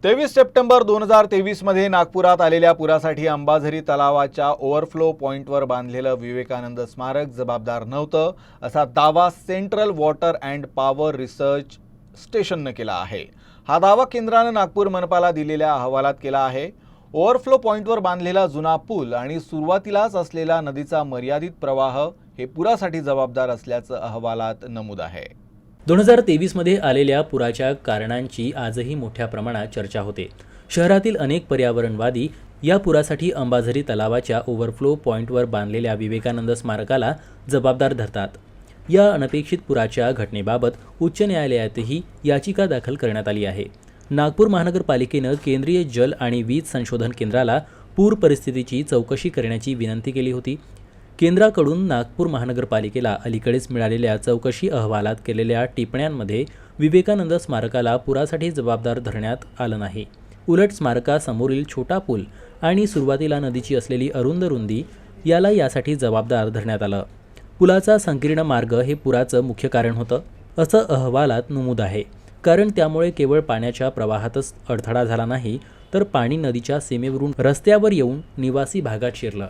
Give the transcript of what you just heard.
23 September 2023 मध्ये नागपुरात आलेल्या पुरासाठी अंबाझरी तलावाच्या ओव्हरफ्लो पॉइंटवर बांधलेलं विवेकानंद स्मारक जबाबदार नव्हतं असा दावा central water and power research स्टेशनने केला आहे। हा दावा केंद्राने नागपूर मनपाला दिलेल्या अहवालात केला आहे। ओव्हरफ्लो पॉइंटवर बांधलेला जुना पूल आणि सुरुवातीलाच असलेला नदीचा मर्यादित प्रवाह हे पुरासाठी जबाबदार असल्याचं अहवालात नमूद आहे। 2023 मध्ये आलेल्या पुराच्या कारणांची आजही मोठ्या प्रमाणात चर्चा होते। शहरातील अनेक पर्यावरणवादी या पुरासाठी अंबाझरी तलावाच्या ओव्हरफ्लो पॉइंटवर बांधलेल्या विवेकानंद स्मारकाला जबाबदार धरतात। या अनपेक्षित पुराच्या घटनेबाबत उच्च न्यायालयातही याचिका दाखल करण्यात आली आहे। नागपूर महानगरपालिकेनं केंद्रीय जल आणि वीज संशोधन केंद्राला पूर परिस्थितीची चौकशी करण्याची विनंती केली होती। केंद्राकडून नागपूर महानगरपालिकेला अलीकडेच मिळालेल्या चौकशी अहवालात केलेल्या टिप्पण्यांमध्ये विवेकानंद स्मारकाला पुरासाठी जबाबदार धरण्यात आलं नाही। उलट स्मारकासमोरील छोटा पूल आणि सुरुवातीला नदीची असलेली अरुंद रुंदी याला यासाठी जबाबदार धरण्यात आलं। पुलाचा संकीर्ण मार्ग हे पुराचं मुख्य कारण होतं असं अहवालात नमूद आहे, कारण त्यामुळे केवळ पाण्याच्या प्रवाहातच अडथळा झाला नाही, तर पाणी नदीच्या सीमेवरून रस्त्यावर येऊन निवासी भागात शिरलं।